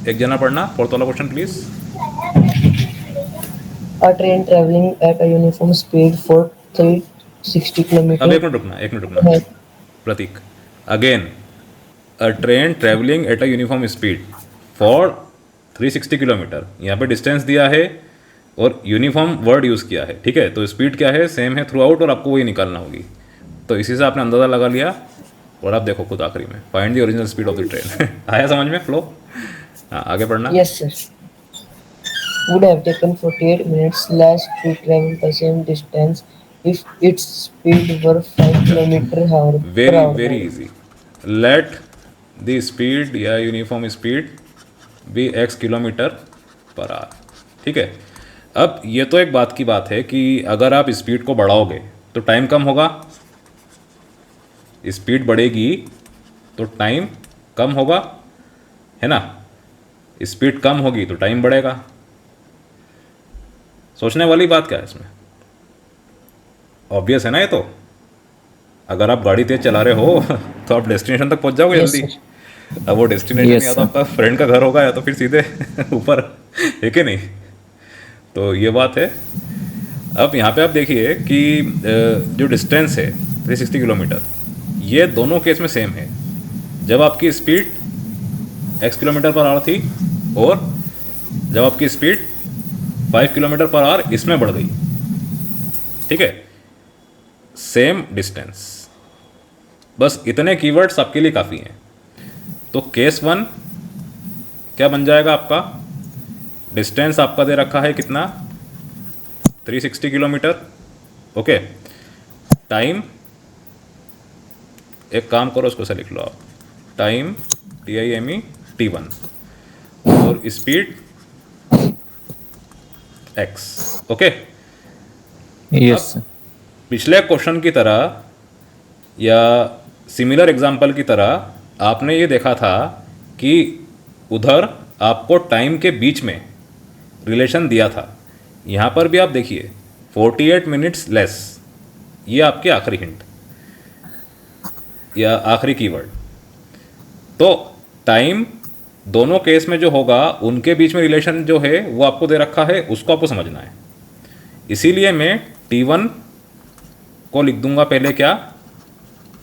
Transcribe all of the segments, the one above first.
एक जना पढ़ना फोर्थ वाला question please. A train traveling at a uniform speed for 360 अब kilometers. एक मिनट रुकना, एक मिनट रुकना Prateek. Again, a train travelling at a uniform speed for 360 kilometre, यहाँ पे डिस्टेंस दिया है और यूनिफॉर्म वर्ड यूज़ किया है, ठीक है। तो स्पीड क्या है, सेम है थ्रू आउट, और आपको वही निकालना होगी। तो इसी से आपने अंदाज़ा लगा लिया। और आप देखो खुद आखिरी में, find the original speed of the train. आया समझ में फ्लो? हाँ, आगे पढ़ना। Yes, sir. Would have taken 48 minutes less to travel the same distance if its speed were 5 kilometers per very hour. Very easy. Let the speed या uniform speed be x kilometre per hour, ठीक है। अब ये तो एक बात की बात है कि अगर आप स्पीड को बढ़ाओगे तो टाइम कम होगा, स्पीड बढ़ेगी तो टाइम कम होगा, है ना। स्पीड कम होगी तो टाइम बढ़ेगा। सोचने वाली बात क्या है इसमें? ऑब्वियस है ना ये तो। अगर आप गाड़ी तेज चला रहे हो तो आप डेस्टिनेशन तक पहुंच जाओगे Yes, जल्दी। sir. अब वो डेस्टिनेशन या यस तो सर। आपका फ्रेंड का घर होगा या तो फिर सीधे ऊपर, है कि नहीं। तो ये बात है। अब यहाँ पे आप देखिए कि जो डिस्टेंस है 360 किलोमीटर, ये दोनों केस में सेम है। जब आपकी speed x kilometre per our थी और जब आपकी स्पीड 5 किलोमीटर पर आवर इसमें बढ़ गई, ठीक है। सेम डिस्टेंस, बस इतने कीवर्ड्स आपके लिए काफ़ी हैं। तो केस वन क्या बन जाएगा आपका? डिस्टेंस आपका दे रखा है कितना, 360 किलोमीटर, ओके। टाइम, एक काम करो उसको से लिख लो आप, टाइम TIME T1, और स्पीड x, ओके। यस अब सर। पिछले क्वेश्चन की तरह या सिमिलर एग्जाम्पल की तरह आपने ये देखा था कि उधर आपको टाइम के बीच में रिलेशन दिया था। यहाँ पर भी आप देखिए 48 मिनट्स लेस, ये आपके आखिरी हिंट या आखिरी कीवर्ड। तो टाइम दोनों केस में जो होगा उनके बीच में रिलेशन जो है वो आपको दे रखा है, उसको आपको समझना है। इसीलिए मैं T1 को लिख दूंगा पहले क्या,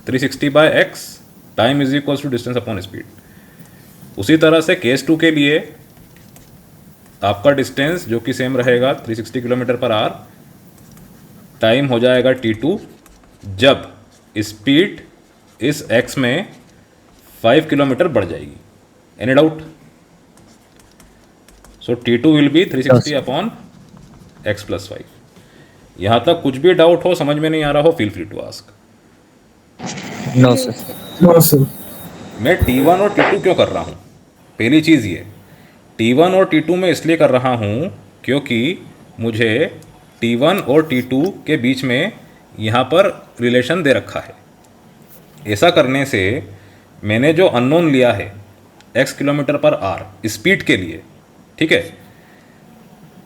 360/x, time is equals to distance upon speed. उसी तरह से केस 2 के लिए आपका डिस्टेंस जो कि सेम रहेगा 360 किलोमीटर पर आवर, टाइम हो जाएगा T2 जब स्पीड इस x में 5 किलोमीटर बढ़ जाएगी। Any doubt? So T2 will be 360 upon x plus 5। यहाँ तक कुछ भी डाउट हो, समझ में नहीं आ रहा हो, feel free to ask. No sir. हाँ सर। मैं T1 और T2 क्यों कर रहा हूँ? पहली चीज़ ये, T1 और T2 में इसलिए कर रहा हूँ क्योंकि मुझे T1 और T2 के बीच में यहाँ पर रिलेशन दे रखा है। ऐसा करने से मैंने जो अननोन लिया है x kilometre per our speed के लिए, ठीक है,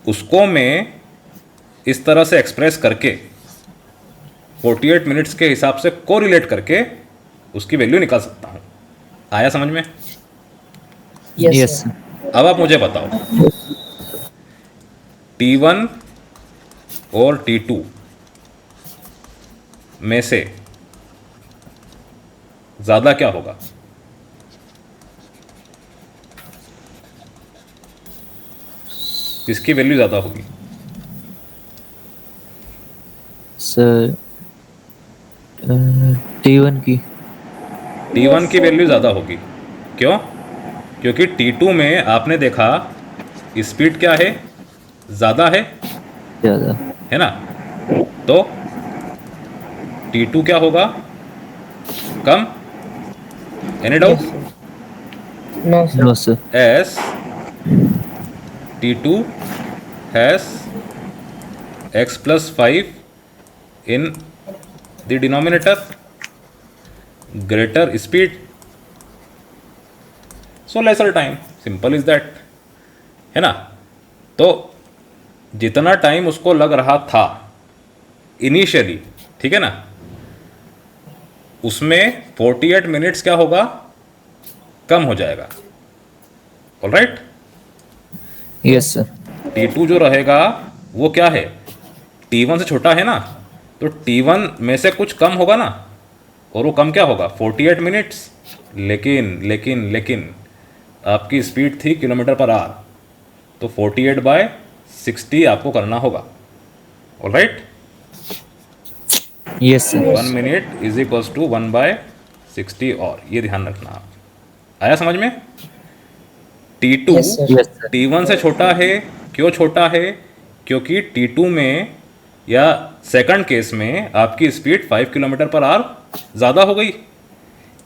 उसको मैं इस तरह से एक्सप्रेस करके 48 मिनट्स के हिसाब से कोरिलेट करके उसकी वैल्यू निकाल सकता हूँ। आया समझ में? Yes, yes sir. सर। अब आप मुझे बताओ, T1 और T2 में से ज़्यादा क्या होगा? किसकी वैल्यू ज़्यादा होगी? सर T1 की। T1 की वैल्यू ज़्यादा होगी। क्यों? क्योंकि T2 में आपने देखा स्पीड क्या है, ज़्यादा है ज़्यादा। है ना। तो T2 क्या होगा, कम। Any Yes, doubt? sir. No, sir. No sir. As T2 has x plus 5 in the denominator, greater speed, so lesser time, simple is that, है ना। तो जितना टाइम उसको लग रहा था इनिशियली, ठीक है ना, उसमें 48 मिनट्स क्या होगा, कम हो जाएगा। ऑलराइट। Yes, sir. T2 जो रहेगा वो क्या है, T1 से छोटा है ना, तो T1 में से कुछ कम होगा ना, और वो कम क्या होगा 48 मिनट्स। लेकिन लेकिन लेकिन आपकी स्पीड थी किलोमीटर पर आवर, तो 48/60 आपको करना होगा, alright. Yes, sir. 1 minute is equals to 1/60, और ये ध्यान रखना आप। आया समझ में? T2 Yes, sir. Yes, sir. T1 से छोटा है। क्यों छोटा है? क्योंकि T2 में या सेकंड केस में आपकी स्पीड 5 किलोमीटर पर आवर ज़्यादा हो गई,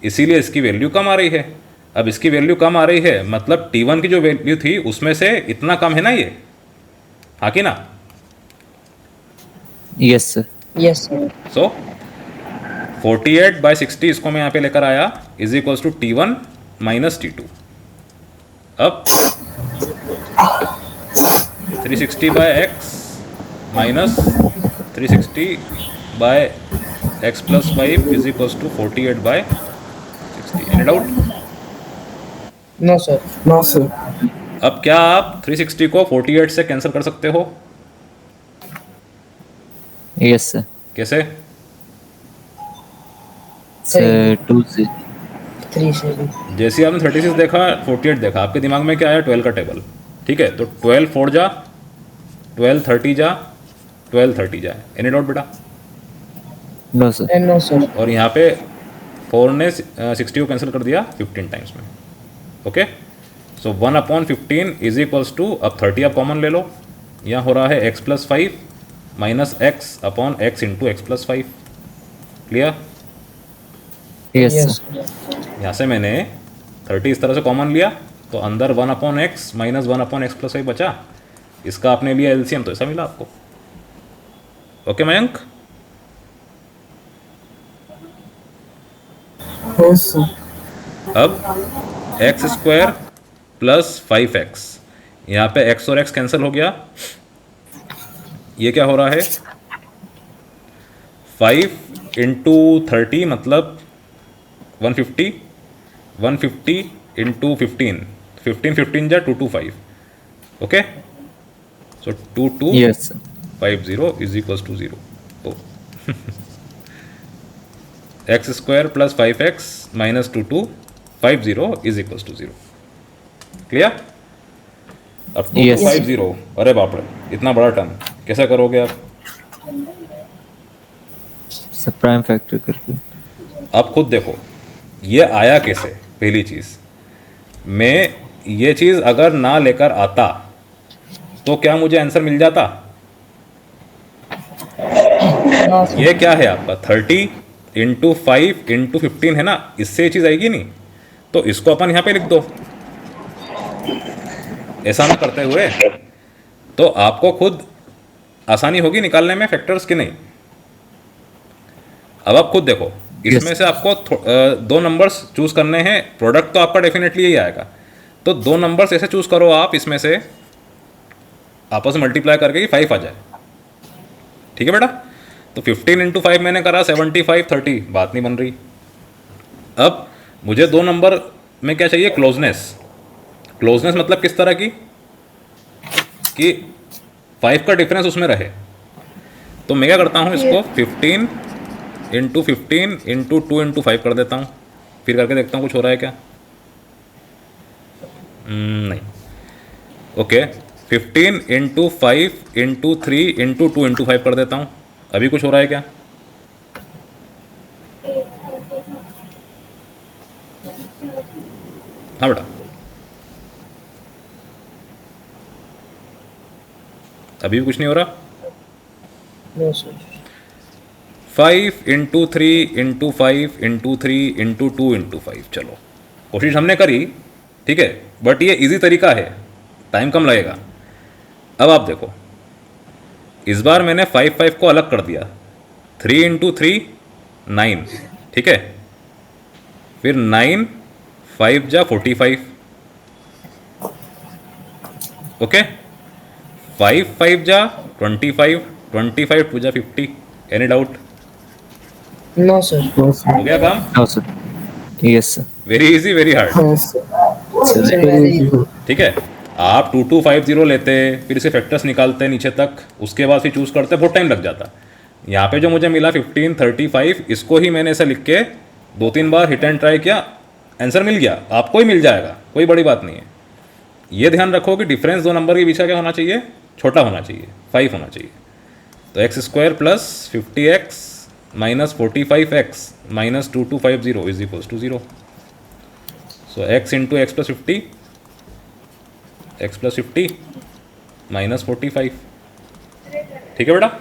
इसीलिए इसकी वैल्यू कम आ रही है। अब इसकी वैल्यू कम आ रही है मतलब T1 की जो वैल्यू थी उसमें से इतना कम है ना ये, हाँ कि ना? Yes, sir. Yes, sir. सो 48/60 इसको मैं यहाँ पे लेकर आया is equals to T1 minus T2। अब 360/x minus 360/x+5 is equals to 48/60। Any doubt? No, sir. No, sir. अब क्या आप 360 को 48 से कैंसिल कर सकते हो? Yes, sir. कैसे? Sir, 2 3 से भी. जैसे आपने 36 देखा 48 देखा, आपके दिमाग में क्या आया? 12 का टेबल, ठीक है। तो 12 4 जा, 12 30 जा, 12 30 जा। एनी डाउट बेटा? No, sir. And no, sir. और यहाँ पे 4 ने 60 को कैंसिल कर दिया 15 टाइम्स में, okay. So 1/15 is equals to, अब 30 आप कॉमन ले लो, यहाँ हो रहा है x+5 minus x/x into x+5। Clear? Yes, Yes, sir. sir. यहाँ से मैंने 30 इस तरह से कॉमन लिया, तो अंदर 1/x माइनस 1/x+5 बचा। इसका आपने लिया एलसीएम, तो ऐसा मिला आपको, ओके मयंक? Yes, sir. अब x² प्लस 5x, यहाँ पे x और x कैंसिल हो गया, ये क्या हो रहा है 5 इंटू 30 मतलब 150, 150 इंटू 15, 15 जा 225, okay. So 2250 Yes, sir. Is equals to 0। तो x² plus 5x minus 2250 is equals to 0। Clear? अब Yes. 2250, अरे बाप रे, इतना बड़ा टर्म कैसा करोगे आप? Sir, prime factor करके. आप खुद देखो ये आया कैसे। पहली चीज़, मैं ये चीज़ अगर ना लेकर आता तो क्या मुझे आंसर मिल जाता? No, sir. ये क्या है आपका 30 इंटू 5 इंटू 15 है ना, इससे ये चीज़ आएगी नहीं, तो इसको अपन यहाँ पे लिख दो ऐसा ना करते हुए, तो आपको खुद आसानी होगी निकालने में फैक्टर्स की नहीं। अब आप खुद देखो, इसमें से आपको दो नंबर्स चूज करने हैं, प्रोडक्ट तो आपका डेफिनेटली यही आएगा, तो दो नंबर्स ऐसे चूज करो आप इसमें से आपस में मल्टीप्लाई करके कि 5 आ जाए, ठीक है बेटा? तो 15 इंटू 5 मैंने करा 75 30, बात नहीं बन रही। अब मुझे दो नंबर में क्या चाहिए? क्लोजनेस। क्लोजनेस मतलब किस तरह की कि 5 का डिफरेंस उसमें रहे। तो मैं क्या करता हूँ, इसको 15 इंटू 15 इंटू 2 इंटू 5 कर देता हूँ, फिर करके देखता हूँ कुछ हो रहा है क्या। नहीं, okay 15 into 5 into 3 into 2 into 5 कर देता हूँ, अभी कुछ हो रहा है क्या? हाँ बेटा, अभी भी कुछ नहीं हो रहा। No, sir. 5 into 3 into 5 into 3 into 2 into 5, चलो कोशिश हमने करी, ठीक है, बट ये इजी तरीका है, टाइम कम लगेगा। अब आप देखो, इस बार मैंने 5 को अलग कर दिया, 3 इंटू 3 9, ठीक है, फिर 9 5 जा 45, ओके, 5 जा 25, 25 2 जा 50। Any doubt? No, sir. No, sir. हो गया काम? No, sir. Yes, sir. Very easy very hard? Yes, sir. Sir वैसे ही ठीक है, आप 2250 लेते, फिर इसे फैक्टर्स निकालते नीचे तक, उसके बाद फिर चूज़ करते, बहुत टाइम लग जाता। यहाँ पे जो मुझे मिला 1535, इसको ही मैंने ऐसे लिख के 2-3 बार हिट एंड ट्राई किया, आंसर मिल गया। आपको ही मिल जाएगा, कोई बड़ी बात नहीं है। ये ध्यान रखो कि डिफरेंस दो नंबर के बीच का क्या होना चाहिए, छोटा होना चाहिए, 5 होना चाहिए। तो x square plus 50x minus 45x minus 2250 is equals to 0। So x into x plus 50, एक्स प्लस 50 माइनस 45। ठीक है बेटा,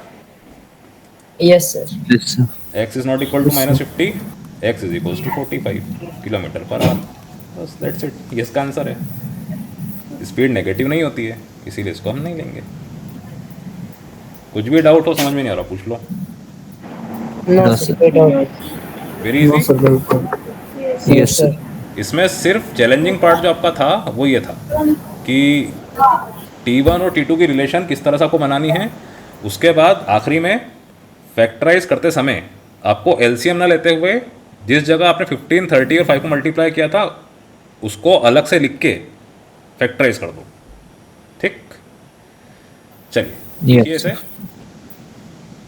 yes sir. Yes, sir. x is not equal to minus 50, x is equals to 45 kilometre per hour. बस that's it, ये इसका answer है। Speed negative नहीं होती है, इसीलिए इसको हम नहीं लेंगे। कुछ भी डाउट हो, समझ में नहीं आ रहा, पूछ लो। No No, sir sir. कोई doubt very no easy. Sir बिल्कुल। Yes, sir. इसमें सिर्फ चैलेंजिंग पार्ट जो आपका था वो ये था कि T1 और T2 की रिलेशन किस तरह से आपको बनानी है। उसके बाद आखिरी में फैक्टराइज करते समय आपको एलसीएम ना लेते हुए जिस जगह आपने 15, 30 और 5 को मल्टीप्लाई किया था उसको अलग से लिख के फैक्टराइज कर दो। ठीक, चलिए Yes, देखिए sir. इसे।